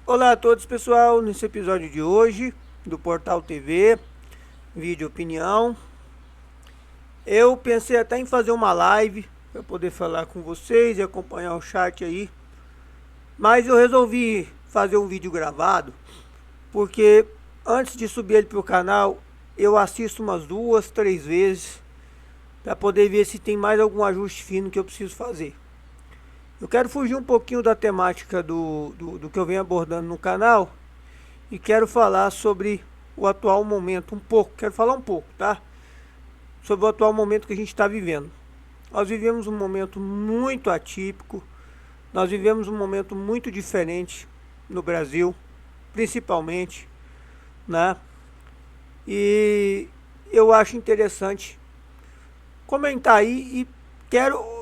Olá a todos, pessoal. Nesse episódio de hoje do Portal TV Vídeo Opinião, eu pensei até em fazer uma live para poder falar com vocês e acompanhar o chat aí, mas eu resolvi fazer um vídeo gravado porque antes de subir ele para o canal eu assisto umas 2, 3 vezes para poder ver se tem mais algum ajuste fino que eu preciso fazer. Eu quero fugir um pouquinho da temática do que eu venho abordando no canal e quero falar sobre o atual momento quero falar um pouco, tá? Sobre o atual momento que a gente está vivendo. Nós vivemos um momento muito atípico, nós vivemos um momento muito diferente no Brasil, principalmente, né? E eu acho interessante comentar aí e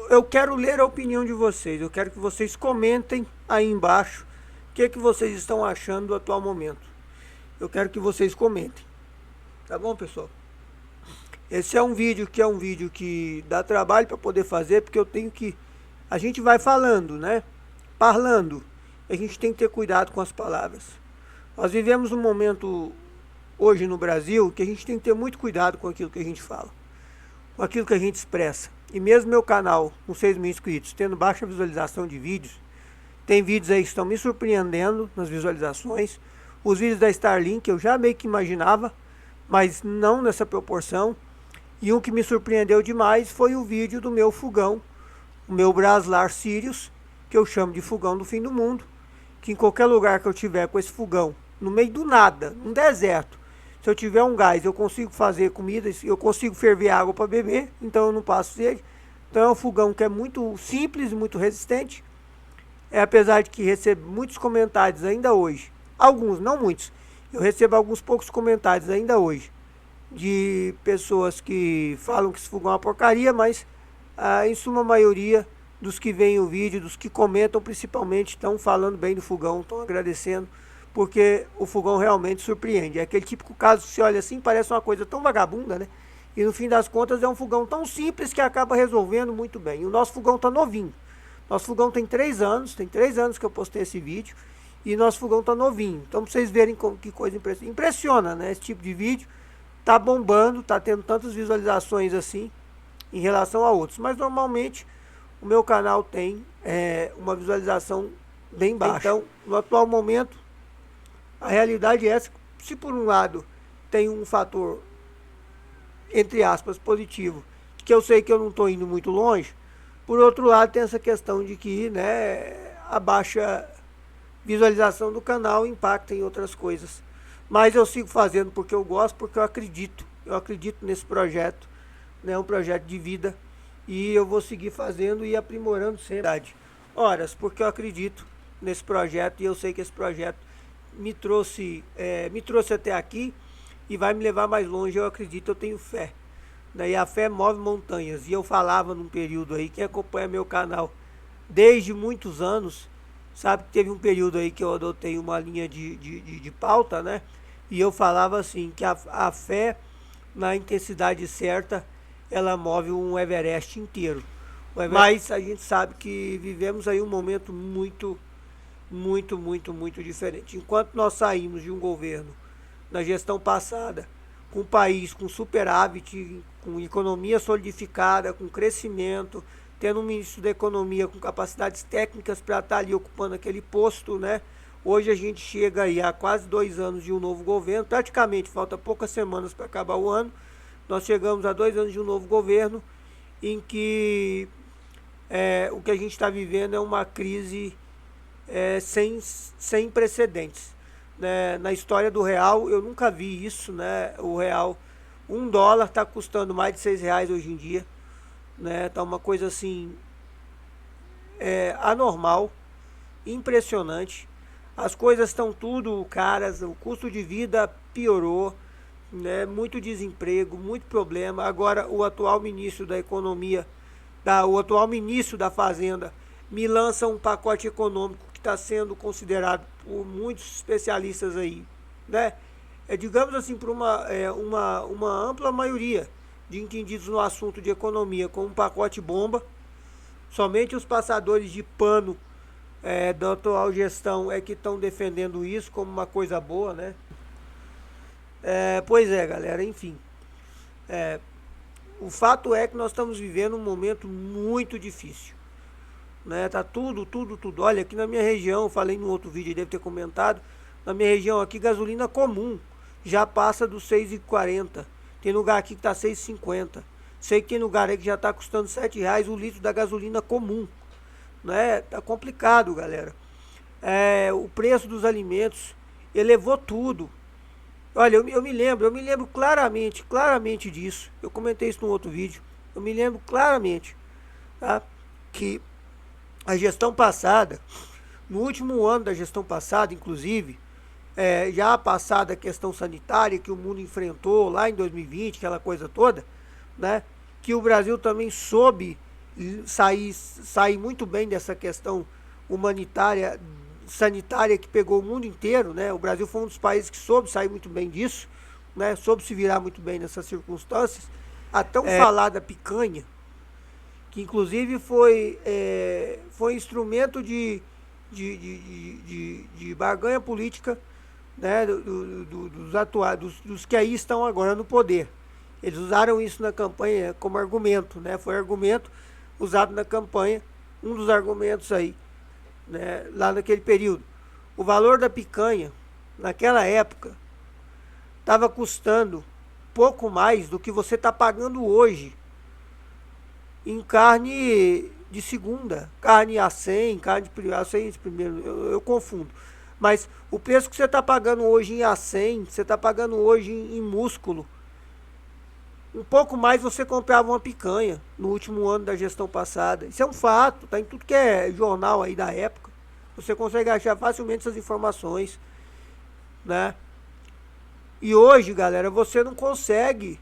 eu quero ler a opinião de vocês. Eu quero que vocês comentem aí embaixo o que vocês estão achando do atual momento. Eu quero que vocês comentem. Tá bom, pessoal? Esse é um vídeo que dá trabalho para poder fazer, porque a gente vai falando, né? Parlando. A gente tem que ter cuidado com as palavras. Nós vivemos um momento hoje no Brasil que a gente tem que ter muito cuidado com aquilo que a gente fala, com aquilo que a gente expressa. E mesmo meu canal com 6 mil inscritos, tendo baixa visualização de vídeos, tem vídeos aí que estão me surpreendendo nas visualizações. Os vídeos da Starlink eu já meio que imaginava, mas não nessa proporção. E um que me surpreendeu demais foi o vídeo do meu fogão, o meu Braslar Sirius, que eu chamo de fogão do fim do mundo, que em qualquer lugar que eu tiver com esse fogão, no meio do nada, num deserto, se eu tiver um gás, eu consigo fazer comida, eu consigo ferver água para beber, então eu não passo sede. Então é um fogão que é muito simples e muito resistente. Apesar de que recebo muitos comentários ainda hoje, alguns, não muitos, eu recebo alguns poucos comentários ainda hoje, de pessoas que falam que esse fogão é uma porcaria, mas em suma maioria dos que veem o vídeo, dos que comentam principalmente, estão falando bem do fogão, estão agradecendo, porque o fogão realmente surpreende. É aquele típico caso que você olha assim, parece uma coisa tão vagabunda, né? E no fim das contas é um fogão tão simples que acaba resolvendo muito bem. E o nosso fogão tá novinho. Nosso fogão tem 3 anos, tem 3 anos que eu postei esse vídeo. E nosso fogão tá novinho. Então pra vocês verem que coisa impressiona, né? Esse tipo de vídeo tá bombando, tá tendo tantas visualizações assim em relação a outros. Mas normalmente o meu canal tem uma visualização bem baixa. Então no atual momento a realidade é essa. Se por um lado tem um fator, entre aspas, positivo, que eu sei que eu não estou indo muito longe, por outro lado tem essa questão de que, né, a baixa visualização do canal impacta em outras coisas. Mas eu sigo fazendo porque eu gosto, porque eu acredito nesse projeto, né, um projeto de vida, e eu vou seguir fazendo e aprimorando sempre. Horas, porque eu acredito nesse projeto e eu sei que esse projeto me trouxe até aqui e vai me levar mais longe. Eu acredito, eu tenho fé, né? E a fé move montanhas. E eu falava num período aí, quem acompanha meu canal desde muitos anos sabe que teve um período aí que eu adotei uma linha de pauta, né? E eu falava assim, que a fé na intensidade certa, ela move um Everest inteiro. Mas a gente sabe que vivemos aí um momento muito diferente. Enquanto nós saímos de um governo na gestão passada com o país com superávit, com economia solidificada, com crescimento, tendo um ministro da economia com capacidades técnicas para estar ali ocupando aquele posto, né? Hoje a gente chega aí a quase 2 anos de um novo governo, praticamente falta poucas semanas para acabar o ano. Nós chegamos a 2 anos de um novo governo em que o que a gente está vivendo é uma crise sem precedentes, né? Na história do real eu nunca vi isso, né? O real, $1 está custando mais de R$ 6 hoje em dia, né? Tá uma coisa assim anormal, impressionante. As coisas estão tudo caras, o custo de vida piorou, né? Muito desemprego, muito problema. Agora o atual ministro da economia, o atual ministro da fazenda me lança um pacote econômico que está sendo considerado por muitos especialistas aí, né? Digamos assim, por uma ampla maioria de entendidos no assunto de economia, como um pacote bomba. Somente os passadores de pano da atual gestão é que estão defendendo isso como uma coisa boa, né? Pois é, galera, enfim. O fato é que nós estamos vivendo um momento muito difícil, né? Tá tudo. Olha, aqui na minha região, falei no outro vídeo, deve ter comentado, na minha região aqui, gasolina comum já passa dos 6,40. Tem lugar aqui que tá 6,50. Sei que tem lugar aí que já tá custando R$7 o litro da gasolina comum, né? Tá complicado, galera. O preço dos alimentos elevou tudo. Olha, eu me lembro claramente disso. Eu comentei isso no outro vídeo. Eu me lembro claramente, tá? Que a gestão passada, no último ano da gestão passada, inclusive, já passada a questão sanitária que o mundo enfrentou lá em 2020, aquela coisa toda, né? Que o Brasil também soube sair muito bem dessa questão humanitária, sanitária que pegou o mundo inteiro, né? O Brasil foi um dos países que soube sair muito bem disso, né? Soube se virar muito bem nessas circunstâncias. A tão falada picanha, que inclusive foi instrumento de barganha política, né? Dos que aí estão agora no poder. Eles usaram isso na campanha como argumento, né? Foi argumento usado na campanha, um dos argumentos aí, né? Lá naquele período. O valor da picanha, naquela época, estava custando pouco mais do que você está pagando hoje em carne de segunda, carne A100, carne de A100 primeiro, eu confundo. Mas o preço que você está pagando hoje em A100, você está pagando hoje em músculo. Um pouco mais você comprava uma picanha no último ano da gestão passada. Isso é um fato, tá em tudo que é jornal aí da época. Você consegue achar facilmente essas informações, né? E hoje, galera, você não consegue,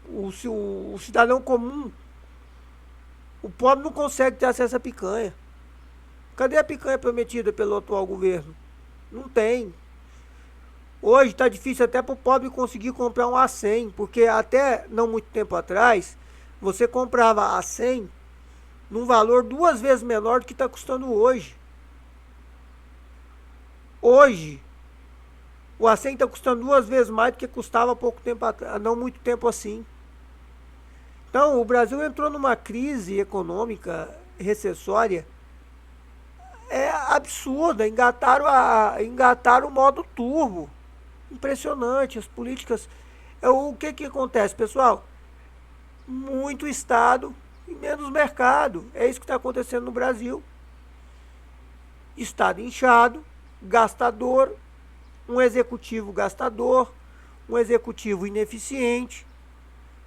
o cidadão comum, o pobre não consegue ter acesso à picanha. Cadê a picanha prometida pelo atual governo? Não tem. Hoje está difícil até para o pobre conseguir comprar um A100, porque até não muito tempo atrás, você comprava A100 num valor 2 vezes menor do que está custando hoje. Hoje, o A100 está custando 2 vezes mais do que custava há pouco tempo atrás, não muito tempo assim. Então, o Brasil entrou numa crise econômica recessória absurda. Engataram o modo turbo. Impressionante, as políticas. O que acontece, pessoal? Muito Estado e menos mercado. É isso que está acontecendo no Brasil. Estado inchado, gastador, um executivo gastador, um executivo ineficiente,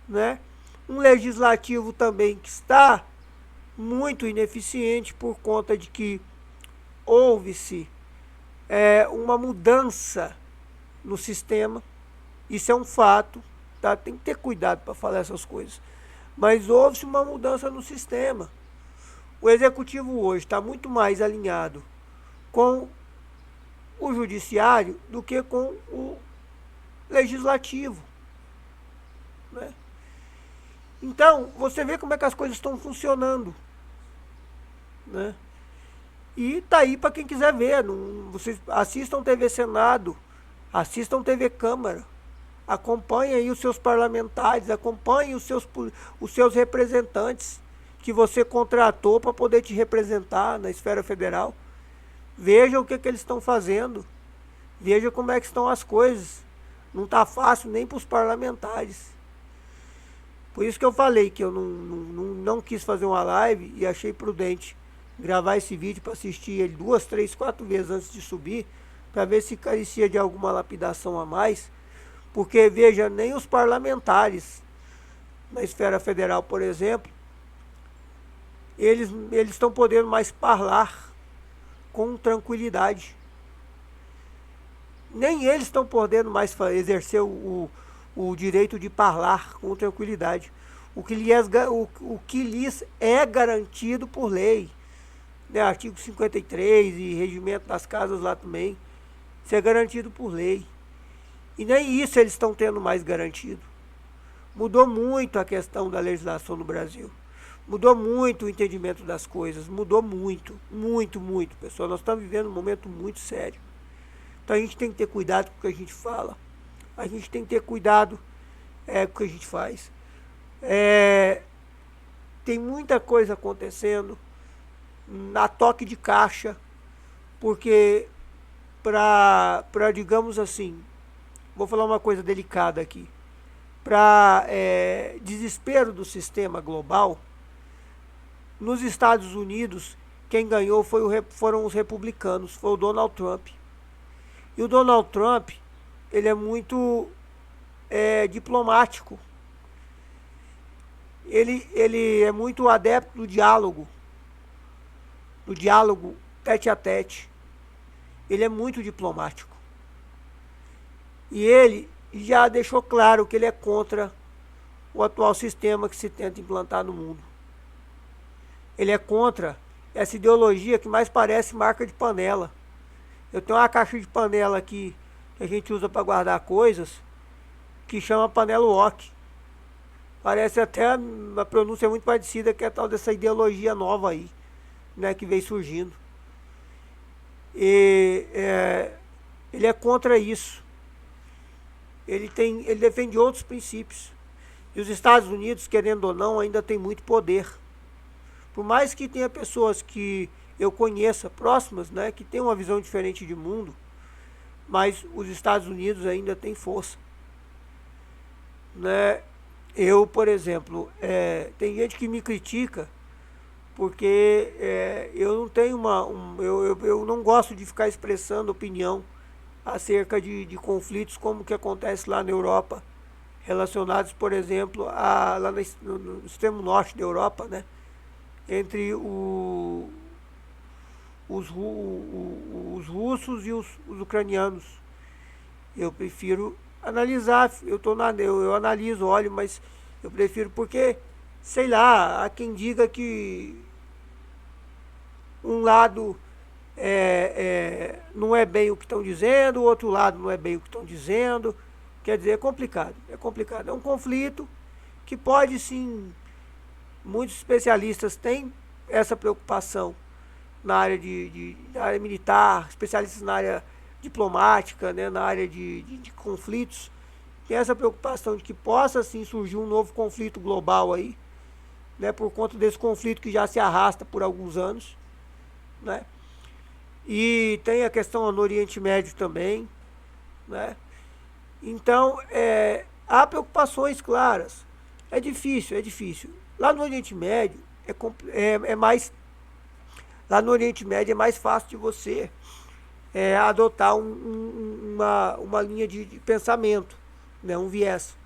né? Um legislativo também que está muito ineficiente por conta de que houve-se uma mudança no sistema. Isso é um fato, tá? Tem que ter cuidado para falar essas coisas. Mas houve-se uma mudança no sistema. O executivo hoje está muito mais alinhado com o judiciário do que com o legislativo, né? Então, você vê como é que as coisas estão funcionando, né? E tá aí para quem quiser ver. Vocês assistam TV Senado, assistam TV Câmara, acompanhem aí os seus parlamentares, acompanhem os seus representantes que você contratou para poder te representar na esfera federal. Veja o que eles estão fazendo, veja como é que estão as coisas. Não tá fácil nem para os parlamentares. Por isso que eu falei que eu não quis fazer uma live e achei prudente gravar esse vídeo para assistir ele 2, 3, 4 vezes antes de subir, para ver se carecia de alguma lapidação a mais. Porque, veja, nem os parlamentares na esfera federal, por exemplo, eles estão podendo mais falar com tranquilidade. Nem eles estão podendo mais exercer o direito de falar com tranquilidade. O que lhes é garantido por lei, né? Artigo 53 e regimento das casas lá também. Isso é garantido por lei. E nem isso eles estão tendo mais garantido. Mudou muito a questão da legislação no Brasil. Mudou muito o entendimento das coisas, mudou muito, muito, muito, pessoal. Nós estamos vivendo um momento muito sério. Então a gente tem que ter cuidado com o que a gente fala. A gente tem que ter cuidado com o que a gente faz. Tem muita coisa acontecendo na toque de caixa, porque digamos assim, vou falar uma coisa delicada aqui, para desespero do sistema global, nos Estados Unidos, quem ganhou foram os republicanos, foi o Donald Trump. E o Donald Trump, ele é muito diplomático. Ele é muito adepto do diálogo tete a tete. Ele é muito diplomático. E ele já deixou claro que ele é contra o atual sistema que se tenta implantar no mundo. Ele é contra essa ideologia que mais parece marca de panela. Eu tenho uma caixa de panela aqui que a gente usa para guardar coisas, que chama panela wok. Parece até uma pronúncia muito parecida, que é a tal dessa ideologia nova aí, né, que veio surgindo. E ele é contra isso. Ele defende outros princípios. E os Estados Unidos, querendo ou não, ainda tem muito poder. Por mais que tenha pessoas que eu conheça, próximas, né, que têm uma visão diferente de mundo, mas os Estados Unidos ainda têm força. Né? Eu, por exemplo, tem gente que me critica porque eu não tenho eu não gosto de ficar expressando opinião acerca de conflitos como que acontece lá na Europa, relacionados, por exemplo, lá no extremo norte da Europa, né? Entre os russos e os ucranianos. Eu prefiro analisar, eu analiso, olho, mas eu prefiro porque, sei lá, há quem diga que um lado não é bem o que estão dizendo, o outro lado não é bem o que estão dizendo. Quer dizer, é complicado. É um conflito que pode sim, muitos especialistas têm essa preocupação na área na área militar, especialistas na área diplomática, né, na área de conflitos, tem essa preocupação de que possa sim surgir um novo conflito global aí, né, por conta desse conflito que já se arrasta por alguns anos, né? E tem a questão no Oriente Médio também, né? Então, há preocupações claras. É difícil. Lá no Oriente Médio lá no Oriente Médio é mais fácil de você adotar uma linha de pensamento, né, um viés,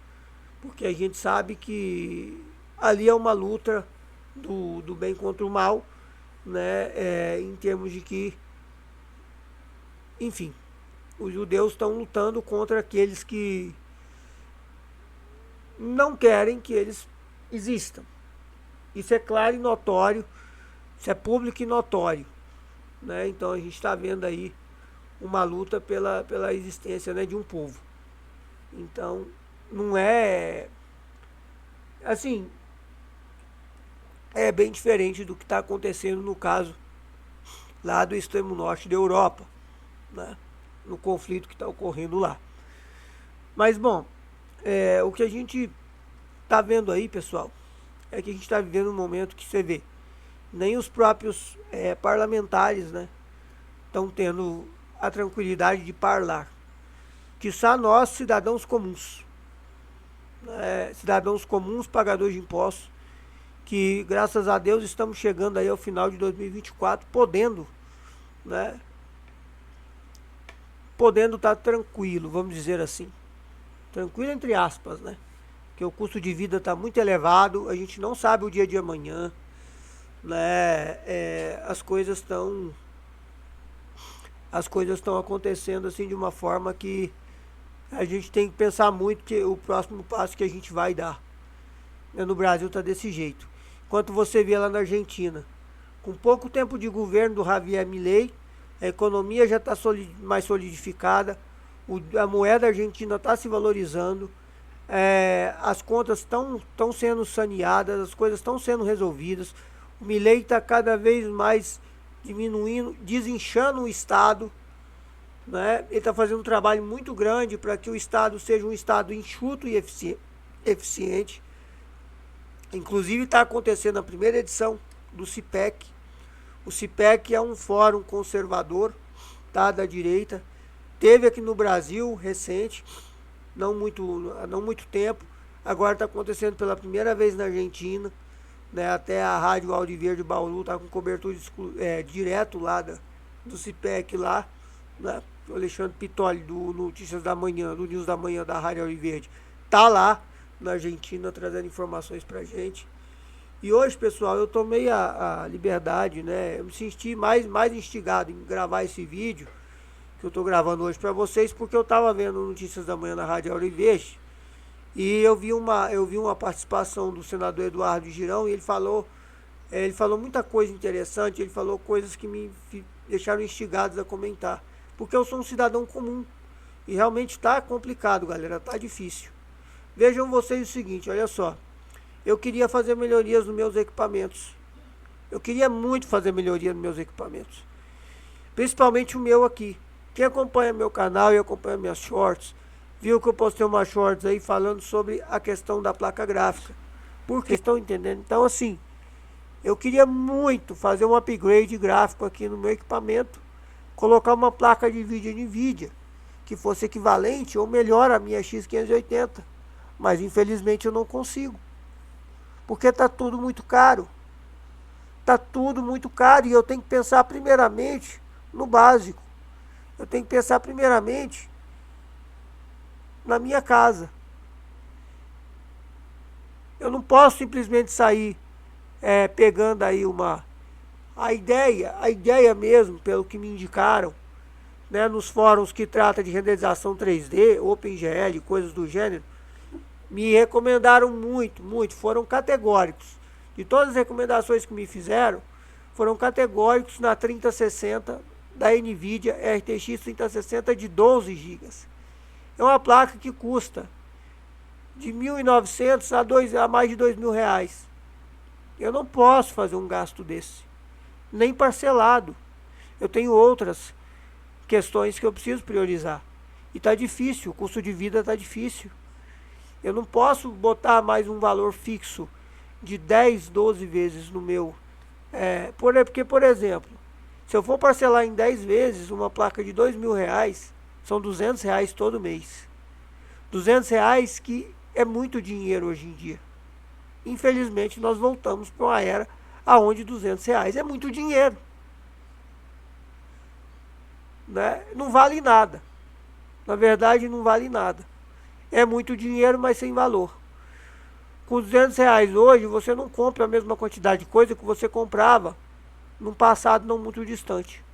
porque a gente sabe que ali é uma luta do bem contra o mal, né, em termos de que, enfim, os judeus estão lutando contra aqueles que não querem que eles existam. Isso é claro e notório, isso é público e notório, né? Então a gente está vendo aí uma luta pela existência, né, de um povo. Então não é assim, é bem diferente do que está acontecendo no caso lá do extremo norte da Europa, né, no conflito que está ocorrendo lá. Mas bom, o que a gente está vendo aí, pessoal, é que a gente está vivendo um momento que você vê, nem os próprios parlamentares, né, estão tendo a tranquilidade de falar. Quiçá nós, cidadãos comuns, pagadores de impostos, que graças a Deus estamos chegando aí ao final de 2024, podendo estar tranquilo, vamos dizer assim. Tranquilo entre aspas, né? Porque o custo de vida está muito elevado, a gente não sabe o dia de amanhã, né? As coisas estão acontecendo assim de uma forma que a gente tem que pensar muito que o próximo passo que a gente vai dar. No Brasil está desse jeito. Enquanto você vê lá na Argentina, com pouco tempo de governo do Javier Milei, a economia já está mais solidificada, a moeda argentina está se valorizando, as contas estão sendo saneadas, as coisas estão sendo resolvidas. O Milei está cada vez mais diminuindo, desinchando o Estado, né? Ele está fazendo um trabalho muito grande para que o Estado seja um Estado enxuto e eficiente. Inclusive está acontecendo a primeira edição do CIPEC. O CIPEC é um fórum conservador, tá, da direita. Teve aqui no Brasil recente, não muito tempo. Agora está acontecendo pela primeira vez na Argentina, né? Até a Rádio Audiverde Bauru está com cobertura direto lá do CIPEC lá, né? O Alexandre Pitoli do Notícias da Manhã, do News da Manhã da Rádio Audiverde, tá lá na Argentina trazendo informações pra gente. E hoje, pessoal, eu tomei a liberdade, né? Eu me senti mais instigado em gravar esse vídeo que eu tô gravando hoje pra vocês, porque eu tava vendo Notícias da Manhã na Rádio Audiverde e eu vi uma participação do senador Eduardo Girão, e ele falou muita coisa interessante. Ele falou coisas que me deixaram instigados a comentar, porque eu sou um cidadão comum e realmente está complicado, galera, tá difícil. Vejam vocês o seguinte, olha só, eu queria fazer melhorias nos meus equipamentos, eu queria muito fazer melhoria nos meus equipamentos, principalmente o meu aqui. Quem acompanha meu canal e acompanha minhas shorts, viu que eu postei uma shorts aí falando sobre a questão da placa gráfica, porque estão entendendo? Então assim, eu queria muito fazer um upgrade gráfico aqui no meu equipamento, colocar uma placa de vídeo NVIDIA que fosse equivalente ou melhor à minha X580, mas infelizmente eu não consigo, porque tá tudo muito caro. Tá tudo muito caro e eu tenho que pensar primeiramente no básico. Eu tenho que pensar primeiramente na minha casa. Eu não posso simplesmente sair pegando aí a ideia mesmo, pelo que me indicaram, né, nos fóruns que trata de renderização 3D, OpenGL, coisas do gênero, me recomendaram muito, foram categóricos. De todas as recomendações que me fizeram, foram categóricos na 3060 da NVIDIA RTX 3060 de 12 GB. É uma placa que custa de 1.900 a mais de R$ 2.000. Eu não posso fazer um gasto desse, nem parcelado. Eu tenho outras questões que eu preciso priorizar. E tá difícil, o custo de vida tá difícil. Eu não posso botar mais um valor fixo de 10, 12 vezes no meu. Porque, por exemplo, se eu for parcelar em 10 vezes uma placa de R$ 2.000, são R$ 200 todo mês. R$ 200 que é muito dinheiro hoje em dia. Infelizmente, nós voltamos para uma era onde R$ 200 é muito dinheiro, né? Não vale nada. Na verdade, não vale nada. É muito dinheiro, mas sem valor. Com R$ 200 hoje, você não compra a mesma quantidade de coisa que você comprava num passado não muito distante.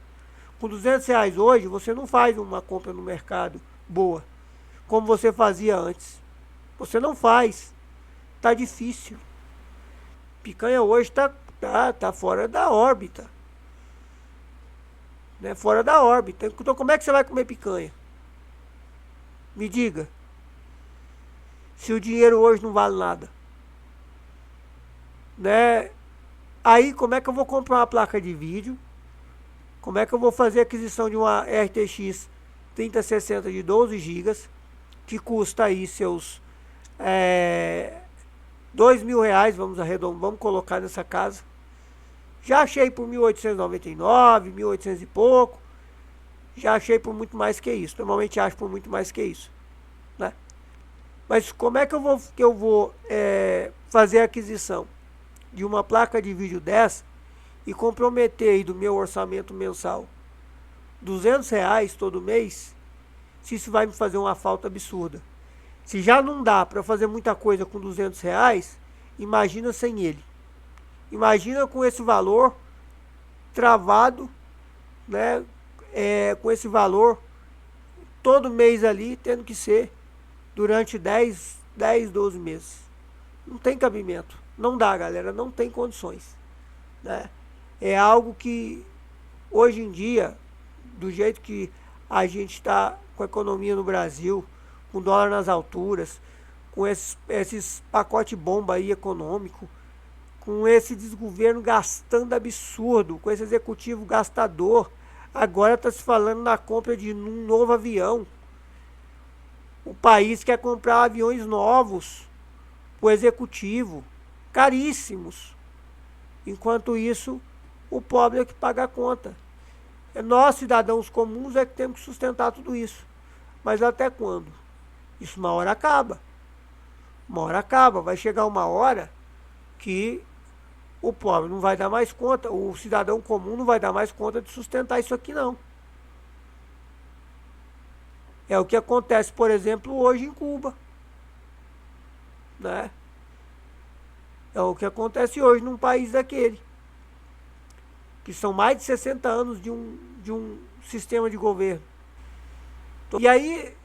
Com R$ 200 hoje, você não faz uma compra no mercado boa, como você fazia antes. Você não faz. Tá difícil. Picanha hoje tá fora da órbita. Né? Fora da órbita. Então como é que você vai comer picanha? Me diga. Se o dinheiro hoje não vale nada. Né? Aí como é que eu vou comprar uma placa de vídeo? Como é que eu vou fazer a aquisição de uma RTX 3060 de 12 GB, que custa aí seus R$ 2.000, vamos colocar nessa casa. Já achei por 1.899, 1.800 e pouco. Já achei por muito mais que isso. Normalmente acho por muito mais que isso, né? Mas como é que eu vou fazer a aquisição de uma placa de vídeo dessa e comprometer aí do meu orçamento mensal R$ 200 todo mês, se isso vai me fazer uma falta absurda? Se já não dá para fazer muita coisa com R$ 200, imagina sem ele. Imagina com esse valor travado, né? Com esse valor todo mês ali, tendo que ser durante 10, 12 meses. Não tem cabimento. Não dá, galera. Não tem condições, né? É algo que hoje em dia, do jeito que a gente está com a economia no Brasil, com dólar nas alturas, com esses pacote bomba aí econômico, com esse desgoverno gastando absurdo, com esse executivo gastador. Agora está se falando na compra de um novo avião. O país quer comprar aviões novos, o executivo, caríssimos. Enquanto isso, o pobre é que paga a conta. Nós, cidadãos comuns, é que temos que sustentar tudo isso. Mas até quando? Isso uma hora acaba. Uma hora acaba. Vai chegar uma hora que o pobre não vai dar mais conta, o cidadão comum não vai dar mais conta de sustentar isso aqui, não. É o que acontece, por exemplo, hoje em Cuba, né? É o que acontece hoje num país daquele, que são mais de 60 anos de um sistema de governo. E aí,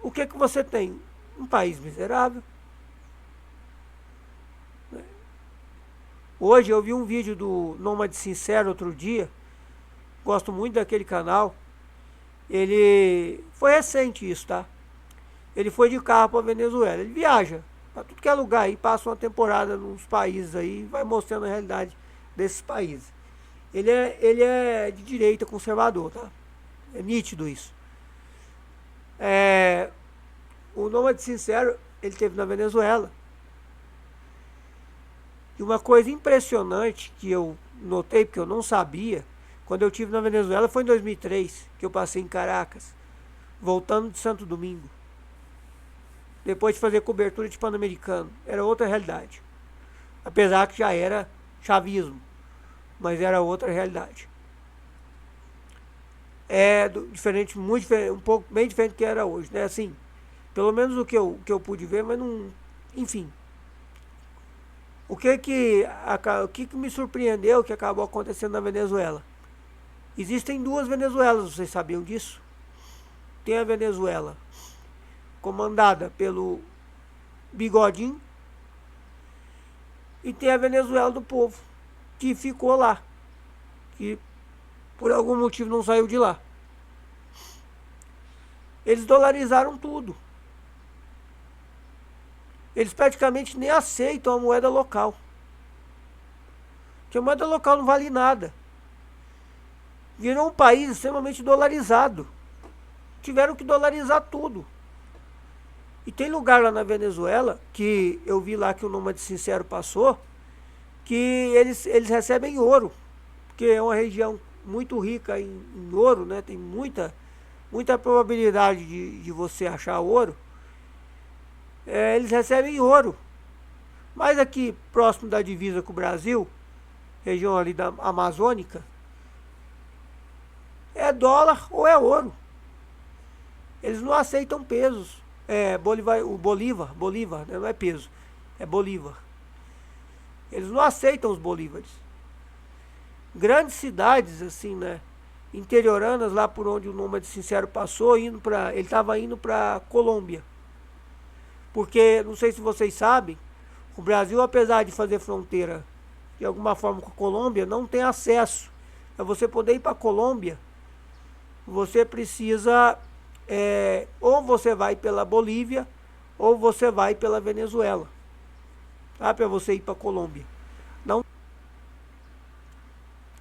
o que você tem? Um país miserável. Hoje eu vi um vídeo do Nômade Sincero outro dia, gosto muito daquele canal. Ele foi recente isso, tá? Ele foi de carro para Venezuela. Ele viaja para tudo que é lugar aí, passa uma temporada nos países aí, vai mostrando a realidade desses países. Ele é de direita, conservador, tá? É nítido isso. O Nômade Sincero, ele esteve na Venezuela. E uma coisa impressionante que eu notei, porque eu não sabia, quando eu estive na Venezuela foi em 2003, que eu passei em Caracas, voltando de Santo Domingo. Depois de fazer cobertura de Pan-Americano, era outra realidade. Apesar que já era chavismo, mas era outra realidade. Diferente, muito diferente, um pouco bem diferente do que era hoje, né? Assim, pelo menos o que eu pude ver, mas não, enfim. O que me surpreendeu que acabou acontecendo na Venezuela? Existem duas Venezuelas, vocês sabiam disso? Tem a Venezuela comandada pelo Bigodinho e tem a Venezuela do povo, que ficou lá, que por algum motivo não saiu de lá. Eles dolarizaram tudo. Eles praticamente nem aceitam a moeda local. Porque a moeda local não vale nada. Virou um país extremamente dolarizado. Tiveram que dolarizar tudo. E tem lugar lá na Venezuela, que eu vi lá que o Nômade Sincero passou, que eles recebem ouro. Porque é uma região muito rica em ouro, né? Tem muita probabilidade de você achar ouro. Eles recebem ouro. Mas aqui, próximo da divisa com o Brasil, região ali da Amazônica, é dólar ou é ouro. Eles não aceitam pesos. O Bolívar, né? Não é peso, é Bolívar. Eles não aceitam os bolívares. Grandes cidades, assim, né? Interioranas, lá por onde o Nômade Sincero passou, ele estava indo para Colômbia. Porque, não sei se vocês sabem, o Brasil, apesar de fazer fronteira de alguma forma com a Colômbia, não tem acesso. Para você poder ir para a Colômbia, você precisa, ou você vai pela Bolívia, ou você vai pela Venezuela, tá? Para você ir para a Colômbia. Não,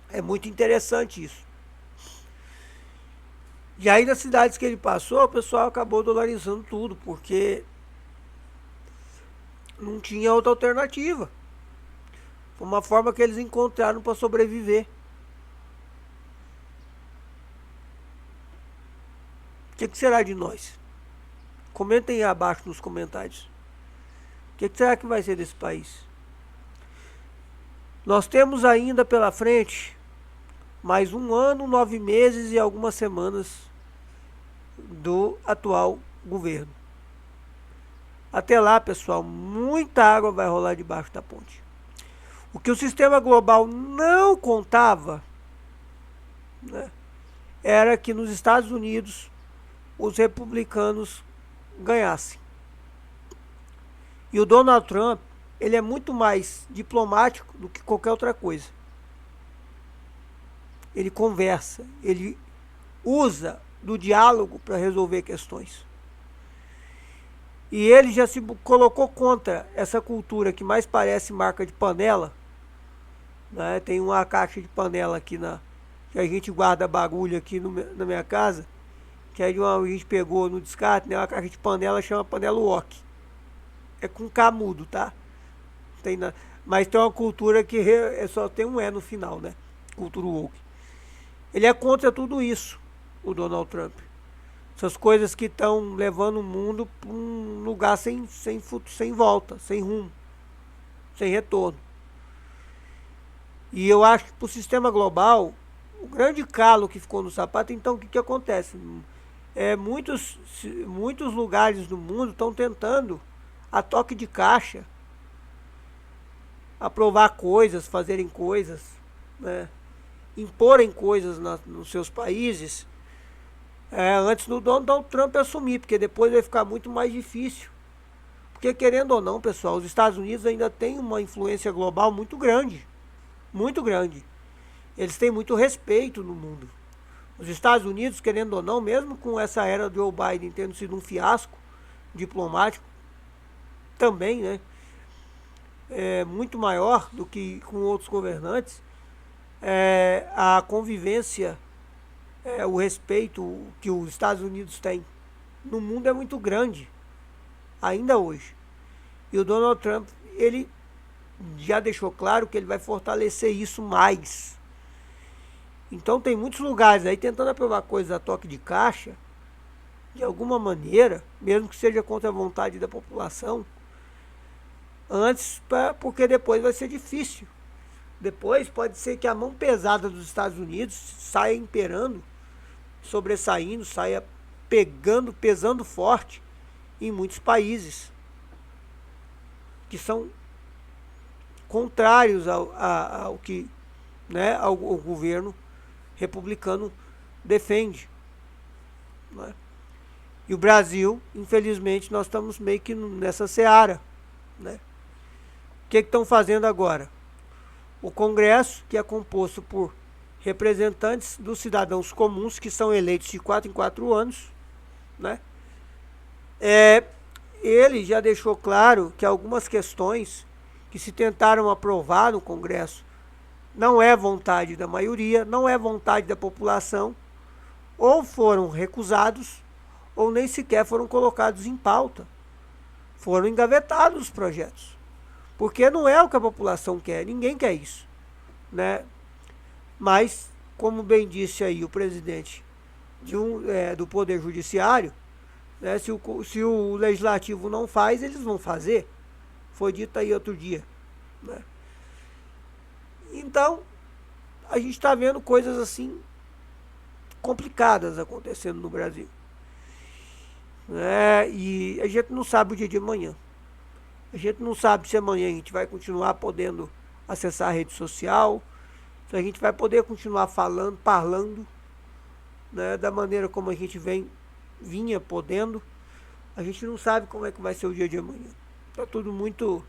é muito interessante isso. E aí nas cidades que ele passou, o pessoal acabou dolarizando tudo, porque não tinha outra alternativa. Foi uma forma que eles encontraram para sobreviver. O que será de nós? Comentem aí abaixo nos comentários. O que será que vai ser desse país? Nós temos ainda pela frente mais 1 ano, 9 meses e algumas semanas do atual governo. Até lá, pessoal, muita água vai rolar debaixo da ponte. O que o sistema global não contava, né, era que nos Estados Unidos os republicanos ganhassem. E o Donald Trump, ele é muito mais diplomático do que qualquer outra coisa. Ele conversa, ele usa do diálogo para resolver questões. E ele já se colocou contra essa cultura que mais parece marca de panela, né? Tem uma caixa de panela aqui que a gente guarda bagulho aqui na minha casa, que é a gente pegou no descarte, né? Uma caixa de panela, chama panela wok. É com K mudo, tá? Tem mas tem uma cultura que só tem um E no final, né? Cultura woke. Ele é contra tudo isso, o Donald Trump. Essas coisas que estão levando o mundo para um lugar sem volta, sem rumo, sem retorno. E eu acho que para o sistema global, o grande calo que ficou no sapato, então o que acontece? Muitos lugares do mundo estão tentando, a toque de caixa, aprovar coisas, fazerem coisas, né? Imporem coisas nos seus países, antes do Donald Trump assumir, porque depois vai ficar muito mais difícil. Porque querendo ou não, pessoal, os Estados Unidos ainda têm uma influência global muito grande. Muito grande. Eles têm muito respeito no mundo. Os Estados Unidos, querendo ou não, mesmo com essa era do Joe Biden tendo sido um fiasco diplomático, também, né? Muito maior do que com outros governantes, a convivência, o respeito que os Estados Unidos têm no mundo é muito grande, ainda hoje. E o Donald Trump, ele já deixou claro que ele vai fortalecer isso mais. Então tem muitos lugares aí tentando aprovar coisas a toque de caixa, de alguma maneira, mesmo que seja contra a vontade da população, porque depois vai ser difícil. Depois pode ser que a mão pesada dos Estados Unidos saia imperando, sobressaindo, saia pesando forte em muitos países que são contrários ao que, né, ao governo republicano defende, né? E o Brasil, infelizmente, nós estamos meio que nessa seara, né? O que estão fazendo agora? O Congresso, que é composto por representantes dos cidadãos comuns, que são eleitos de 4 em 4 anos, né? Ele já deixou claro que algumas questões que se tentaram aprovar no Congresso não é vontade da maioria, não é vontade da população, ou foram recusados, ou nem sequer foram colocados em pauta. Foram engavetados os projetos. Porque não é o que a população quer, ninguém quer isso, né? Mas, como bem disse aí o presidente do Poder Judiciário, né, se o Legislativo não faz, eles vão fazer. Foi dito aí outro dia, né? Então, a gente está vendo coisas assim complicadas acontecendo no Brasil, né? E a gente não sabe o dia de amanhã. A gente não sabe se amanhã a gente vai continuar podendo acessar a rede social, se a gente vai poder continuar parlando, né, da maneira como a gente vinha podendo. A gente não sabe como é que vai ser o dia de amanhã. Está tudo muito,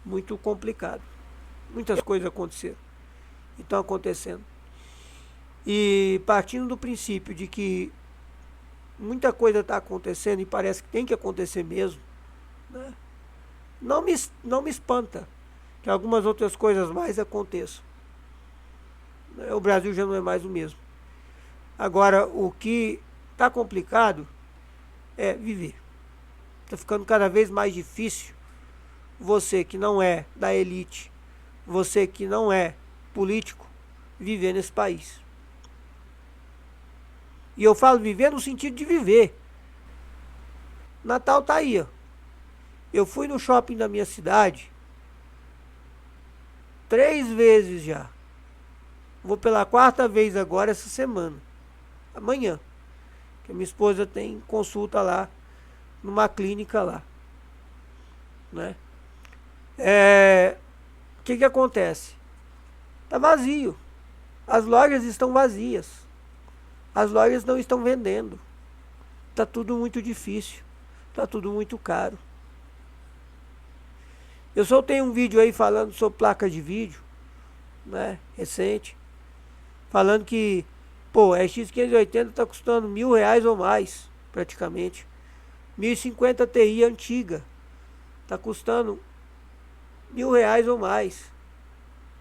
muito complicado. Muitas coisas aconteceram e estão acontecendo. E partindo do princípio de que muita coisa está acontecendo e parece que tem que acontecer mesmo, né? Não me espanta que algumas outras coisas mais aconteçam. O Brasil já não é mais o mesmo. Agora, o que está complicado é viver. Está ficando cada vez mais difícil você que não é da elite, você que não é político, viver nesse país. E eu falo viver no sentido de viver. Natal tá aí, ó. Eu fui no shopping da minha cidade 3 vezes já. Vou pela 4ª vez agora essa semana. Amanhã. Que a minha esposa tem consulta lá, numa clínica lá, né? O que acontece? Tá vazio. As lojas estão vazias. As lojas não estão vendendo. Tá tudo muito difícil. Tá tudo muito caro. Eu soltei um vídeo aí falando sobre placa de vídeo, né, recente, falando que, pô, a RX 580 tá custando R$1.000 ou mais, praticamente. 1050 Ti antiga está custando R$ 1.000 ou mais.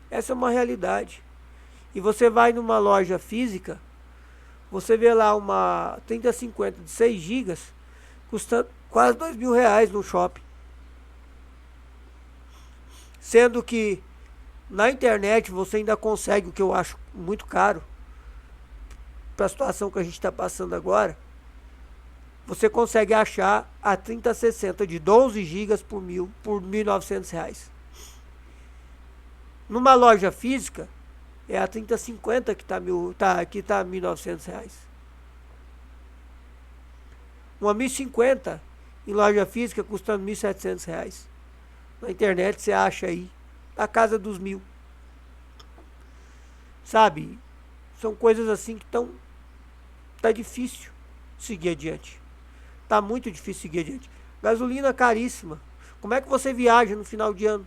Essa é uma realidade. E você vai numa loja física, você vê lá uma 3050 de 6 gigas custando quase R$ 2.000 no shopping. Sendo que na internet você ainda consegue, o que eu acho muito caro, para a situação que a gente está passando agora, você consegue achar a 3060 de 12 gigas por R$ 1.900. Numa loja física, é a 3050 que tá R$ 1.900. Uma 1050 em loja física custando R$ 1.700. Na internet você acha aí na casa dos 1.000. Sabe? São coisas assim que tá difícil seguir adiante. Tá muito difícil seguir adiante. Gasolina caríssima. Como é que você viaja no final de ano?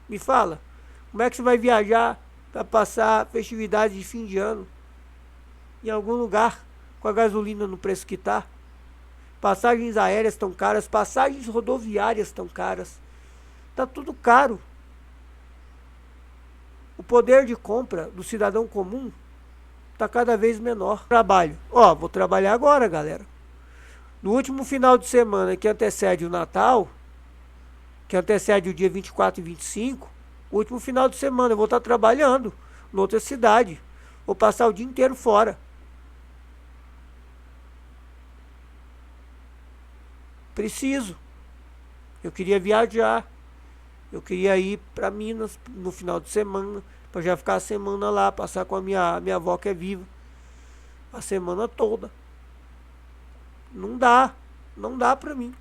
Me fala. Como é que você vai viajar para passar festividade de fim de ano em algum lugar com a gasolina no preço que tá? Passagens aéreas estão caras, passagens rodoviárias estão caras. Tá tudo caro. O poder de compra do cidadão comum tá cada vez menor. Trabalho. Vou trabalhar agora, galera. No último final de semana que antecede o Natal, que antecede o dia 24 e 25, o último final de semana eu vou estar trabalhando em outra cidade. Vou passar o dia inteiro fora. Preciso. Eu queria viajar. Eu queria ir para Minas no final de semana, para já ficar a semana lá, passar com a minha avó que é viva. A semana toda. Não dá para mim.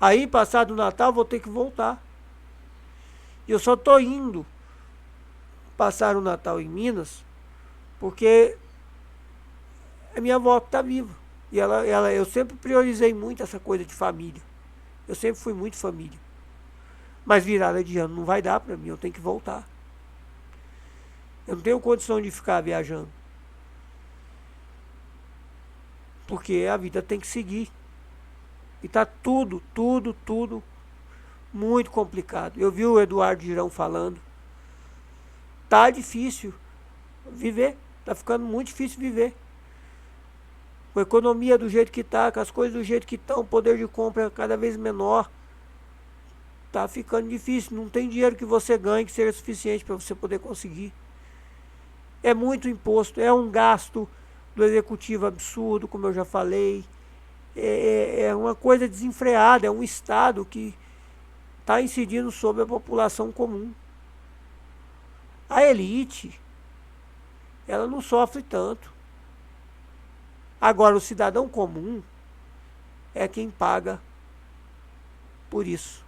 Aí, passado o Natal, vou ter que voltar. E eu só tô indo passar o Natal em Minas porque é minha avó que tá viva. E eu sempre priorizei muito essa coisa de família. Eu sempre fui muito família. Mas virada de ano não vai dar pra mim, eu tenho que voltar. Eu não tenho condição de ficar viajando. Porque a vida tem que seguir. E tá tudo muito complicado. Eu vi o Eduardo Girão falando. Tá difícil viver. Tá ficando muito difícil viver. Com a economia do jeito que tá, com as coisas do jeito que estão, o poder de compra cada vez menor. Tá ficando difícil. Não tem dinheiro que você ganhe que seja suficiente para você poder conseguir. É muito imposto. É um gasto do executivo absurdo, como eu já falei. É uma coisa desenfreada. É um Estado que está incidindo sobre a população comum. A elite, ela não sofre tanto. Agora, o cidadão comum é quem paga por isso.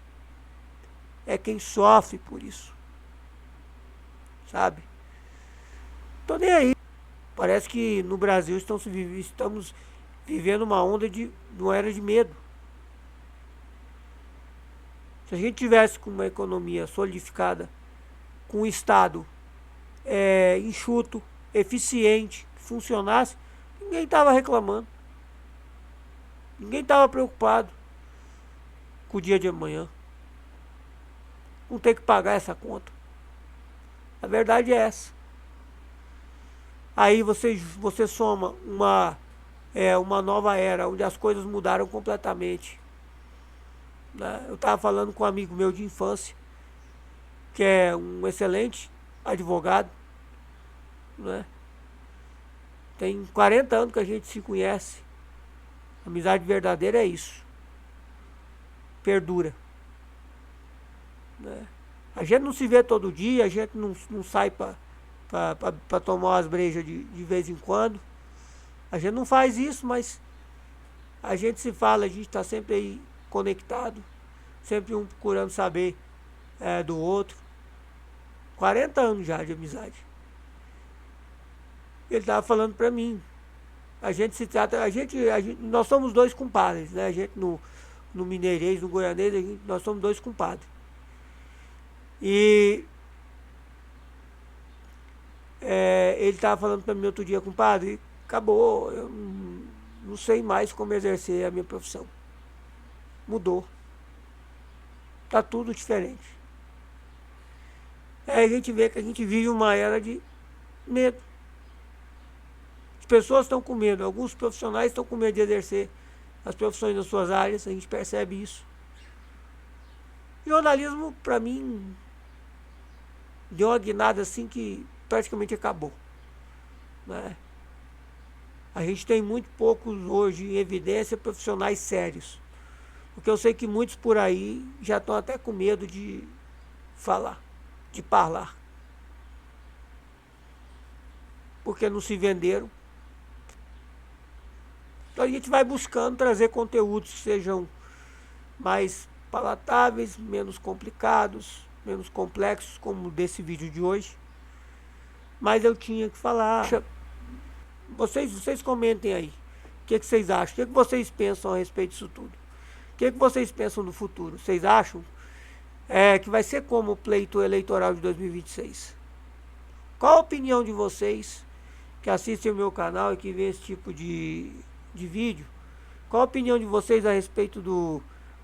É quem sofre por isso. Sabe? Tô nem aí. Parece que no Brasil estamos vivendo uma era de medo. Se a gente tivesse com uma economia solidificada, com um Estado enxuto, eficiente, que funcionasse, ninguém estava reclamando. Ninguém estava preocupado com o dia de amanhã. Não ter que pagar essa conta. A verdade é essa. Aí você soma uma nova era, onde as coisas mudaram completamente. Né? Eu estava falando com um amigo meu de infância, que é um excelente advogado. Né? Tem 40 anos que a gente se conhece. Amizade verdadeira é isso. Perdura. Né? A gente não se vê todo dia, a gente não sai para tomar umas brejas de vez em quando. A gente não faz isso, mas a gente se fala, a gente está sempre aí conectado, sempre um procurando saber do outro. 40 anos já de amizade. Ele estava falando para mim. A gente se trata, nós somos dois compadres, né? A gente no mineirês, no goianês, nós somos dois compadres. E ele estava falando para mim outro dia, compadre, acabou, eu não sei mais como exercer a minha profissão. Mudou. Tá tudo diferente. Aí a gente vê que a gente vive uma era de medo. As pessoas estão com medo, alguns profissionais estão com medo de exercer as profissões nas suas áreas, a gente percebe isso. Jornalismo, para mim, deu uma guinada assim que praticamente acabou, né? A gente tem muito poucos hoje em evidência profissionais sérios, porque eu sei que muitos por aí já estão até com medo de falar, de falar, porque não se venderam. Então a gente vai buscando trazer conteúdos que sejam mais palatáveis, menos complicados, menos complexos, como desse vídeo de hoje. Mas eu tinha que falar. Vocês comentem aí. O que vocês acham? O que vocês pensam a respeito disso tudo? O que vocês pensam do futuro? Vocês acham que vai ser como o pleito eleitoral de 2026? Qual a opinião de vocês que assistem o meu canal e que vê esse tipo de vídeo? Qual a opinião de vocês a respeito do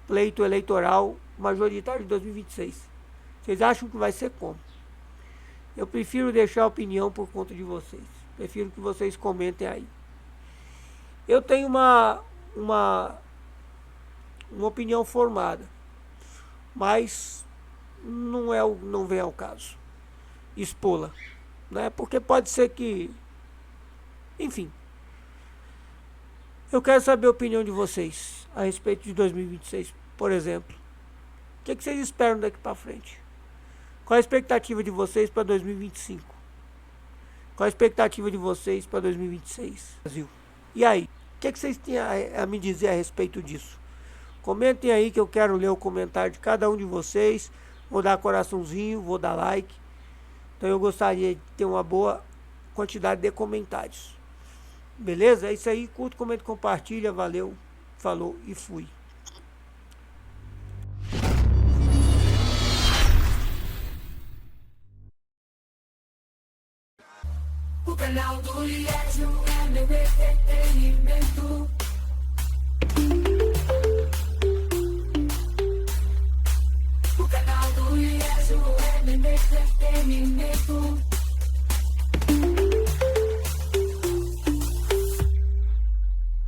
pleito eleitoral majoritário de 2026? Vocês acham que vai ser como? Eu prefiro deixar a opinião por conta de vocês. Prefiro que vocês comentem aí. Eu tenho uma opinião formada, mas não vem ao caso expô-la, né? Porque pode ser que, enfim. Eu quero saber a opinião de vocês a respeito de 2026, por exemplo. O que vocês esperam daqui para frente? Qual a expectativa de vocês para 2025? Qual a expectativa de vocês para 2026? Brasil. E aí? O que vocês têm a me dizer a respeito disso? Comentem aí que eu quero ler o comentário de cada um de vocês. Vou dar coraçãozinho, vou dar like. Então eu gostaria de ter uma boa quantidade de comentários. Beleza? É isso aí. Curta, comenta, compartilha. Valeu, falou e fui. O canal do Liésio é meu entretenimento. O canal do Liésio é meu entretenimento.